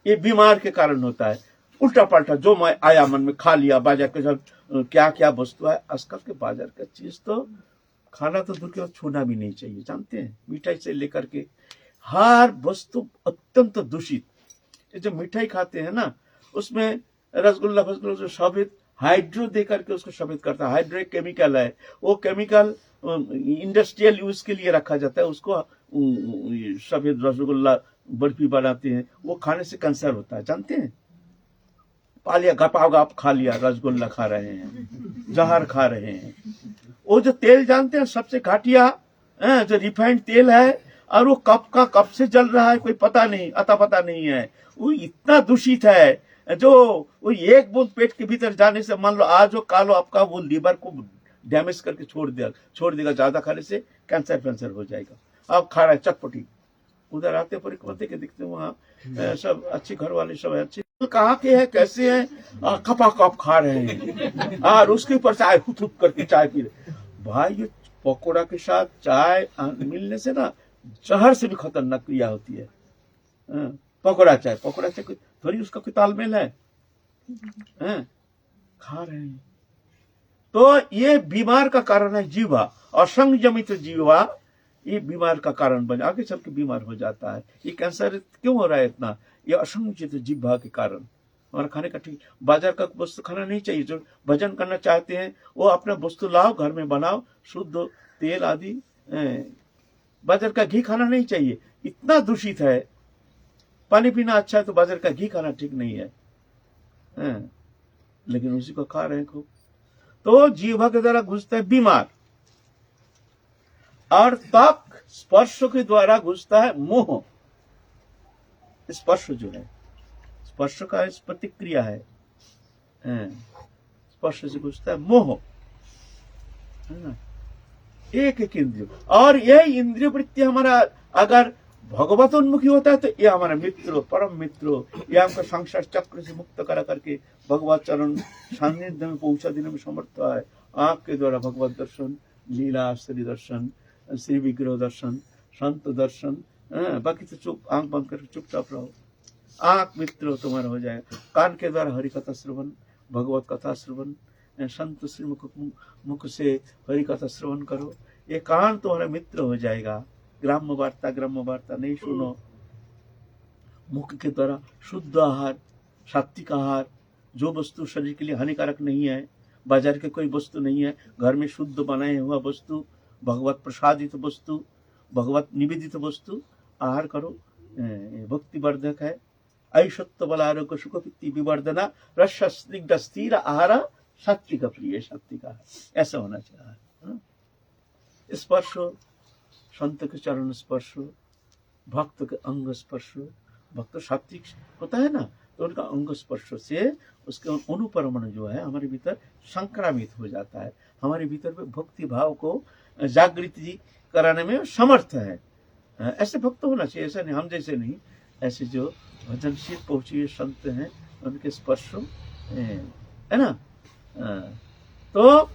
ये बीमार के कारण होता है। उल्टा पलटा जो मैं आया मन में खा लिया, बाजार के सब क्या क्या वस्तु है, आजकल के बाजार का चीज तो खाना तो दूर के बाद छूना भी नहीं चाहिए, जानते हैं। मिठाई से लेकर के हर वस्तु अत्यंत दूषित। ये जो मिठाई खाते हैं ना, उसमें रसगुल्ला फसगुल्ला जो सफेद हाइड्रो दे करके उसको सफेद करता है। हाइड्रो एक केमिकल है, वो केमिकल इंडस्ट्रियल यूज के लिए रखा जाता है। उसको सफेद रसगुल्ला बर्फी बनाते हैं, वो खाने से कैंसर होता है, जानते हैं। पा लिया, गपागप खा लिया, रसगुल्ला खा रहे हैं, जहर खा रहे हैं। वो जो तेल जानते हैं सबसे घाटिया जो रिफाइंड तेल है, और वो कब का कब से जल रहा है कोई पता नहीं, अता पता नहीं है। वो इतना दूषित है जो वो एक बूंद पेट के भीतर जाने से मान लो आज हो कालो आपका वो लीवर को डैमेज करके छोड़ देगा। ज्यादा खाने से कैंसर हो जाएगा। अब खा रहा है चटपटी, उधर आते परिक्रमा के दिखते वहाँ सब अच्छे घर वाले सब अच्छे, कहाँ के है, कैसे है, कपा कप खा रहे हैं, और उसके ऊपर चाय हुत करके चाय पी रहे। भाई ये पकौड़ा के साथ चाय मिलने से ना जहर से भी खतरनाक क्रिया होती है। पकौड़ा चाय थोड़ी उसका कोई तालमेल है। खा रहे हैं तो ये बीमार का कारण है जीवा। असंयमित जीवा ये बीमार का कारण बन, आगे चल के बीमार हो जाता है। ये कैंसर क्यों हो रहा है इतना, ये असंयमित जीवा के कारण। हमारा खाने का ठीक, बाजार का वस्तु खाना नहीं चाहिए। जो भजन करना चाहते हैं वो अपना वस्तु लाओ, घर में बनाओ, शुद्ध तेल आदि। बाजार का घी खाना नहीं चाहिए, इतना दूषित है। पानी पीना अच्छा है तो बाजार का घी खाना ठीक नहीं है, लेकिन उसी को खा रहे हैं खूब। तो जीवा के द्वारा घुसता है बीमार, और त्वक स्पर्श के द्वारा घुसता है मोह। स्पर्श जो है, स्पर्श का प्रतिक्रिया है, स्पर्श से घुसता है मोह, है ना। एक एक इंद्रिय, और यह इंद्रिय वृत्ति हमारा अगर भगवत उन्मुखी होता है तो ये हमारा मित्र, परम मित्र, ये हमको संसार चक्र से मुक्त करा करके भगवत चरण सानिध्य में पहुंचा देने में समर्थ है। आंख के द्वारा भगवत दर्शन, लीला श्री दर्शन, श्री विग्रह दर्शन, संत दर्शन, बाकी तो चुप, आंख बंद करके चुपचाप रहो, आंख मित्र तुम्हारा हो जाएगा। कान के द्वारा हरि कथा श्रवण, भगवत कथा श्रवण, संत श्री मुख से हरि कथा श्रवण करो, ये कान तुम्हारा मित्र हो जाएगा। ग्राम्य वार्ता नहीं सुनो। मुख के द्वारा शुद्ध आहार, सात्विक आहार, जो वस्तु शरीर के लिए हानिकारक नहीं है, बाजार के कोई वस्तु नहीं है, घर में शुद्ध बनाए हुआ वस्तु, भगवत प्रसादित वस्तु, भगवत निवेदित वस्तु आहार करो, भक्ति वर्धक है। ऐशत्व बल आरोग्य सुख विवर्धना रस स्निग्ध स्थिर आहार सात्विक प्रिय, सात्विक आहार ऐसा होना चाहिए। स्पर्श, संत के चरण स्पर्श, भक्त के अंग स्पर्श, भक्त सात्विक होता है ना, तो उनका अंग स्पर्श से उसके अनुपरमण जो है हमारे भीतर संक्रामित हो जाता है, हमारे भीतर में भक्ति भाव को जागृति कराने में समर्थ है। ऐसे भक्त होना चाहिए, ऐसा नहीं हम जैसे नहीं, ऐसे जो भजनशील पहुंचे संत हैं उनके स्पर्श है ना। तो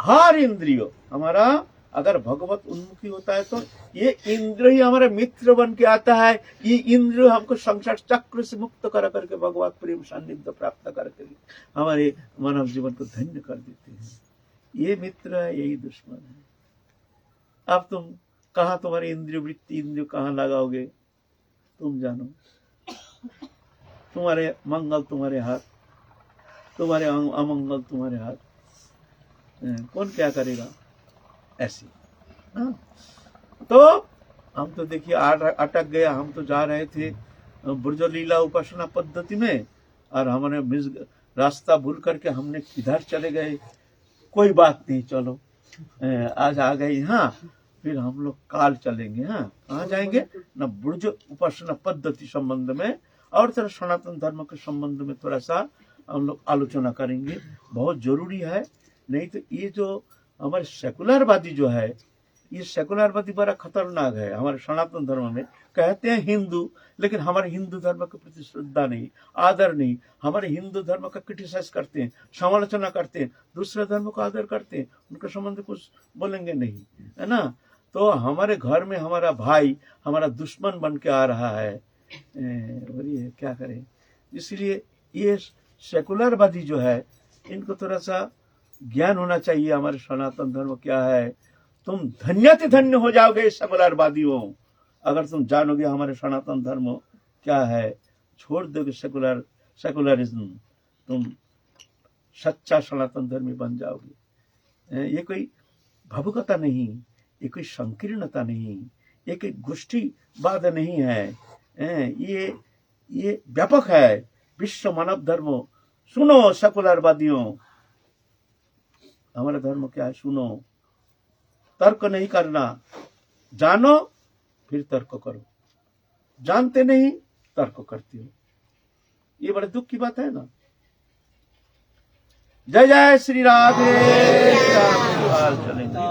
हर इंद्रियो हमारा अगर भगवत उन्मुखी होता है तो ये इंद्र ही हमारा मित्र बन के आता है। ये इंद्र हमको संसार चक्र से मुक्त करा करके भगवत प्रेम सानिध्य प्राप्त करके हमारे मानव जीवन को धन्य कर देते हैं। ये मित्र है, यही दुश्मन है। अब तुम कहाँ तुम्हारी इंद्रिय वृत्ति, इंद्रिय कहाँ लगाओगे तुम जानो। तुम्हारे मंगल तुम्हारे हाथ, तुम्हारे अमंगल तुम्हारे हाथ, कौन क्या करेगा ऐसे। तो हम तो देखिए अटक गया। हम तो जा रहे थे ब्रजलीला उपासना पद्धति में, और हमारे रास्ता भूल करके हमने किधर चले गए। कोई बात नहीं, चलो आज आ गए यहाँ, फिर हम लोग काल चलेंगे। हाँ, कहाँ जाएंगे ना, ब्रज उपासना पद्धति संबंध में और थोड़ा सनातन धर्म के संबंध में थोड़ा सा हम लोग आलोचना करेंगे, बहुत जरूरी है। नहीं तो ये जो हमारे सेकुलरवादी जो है, ये सेकुलरवादी बड़ा खतरनाक है। हमारे सनातन धर्म में कहते हैं हिंदू, लेकिन हमारे हिंदू धर्म के प्रति श्रद्धा नहीं, आदर नहीं। हमारे हिंदू धर्म का क्रिटिसाइज करते हैं, समालोचना करते हैं, दूसरे धर्म को आदर करते हैं, उनके संबंध कुछ बोलेंगे नहीं, है ना। तो हमारे घर में हमारा भाई हमारा दुश्मन बन के आ रहा है, और ये क्या करें। इसलिए ये सेकुलरवादी जो है, इनको थोड़ा सा ज्ञान होना चाहिए हमारे सनातन धर्म क्या है। तुम धन्य हो जाओगे सेकुलरवादियों अगर तुम जानोगे हमारे सनातन धर्म क्या है। छोड़ दोगे सेकुलरिज्म, तुम सच्चा सनातन धर्मी बन जाओगे। ये कोई भावुकता नहीं, ये कोई संकीर्णता नहीं, ये कोई गोष्ठीवाद नहीं है। ये व्यापक है, विश्व मानव धर्म। सुनो सेकुलरवादियों, हमारा धर्म क्या है सुनो। तर्क नहीं करना, जानो फिर तर्क करो, जानते नहीं तर्क करते हो। ये बड़े दुख की बात है ना। जय जय श्री राधे। चलेंगे।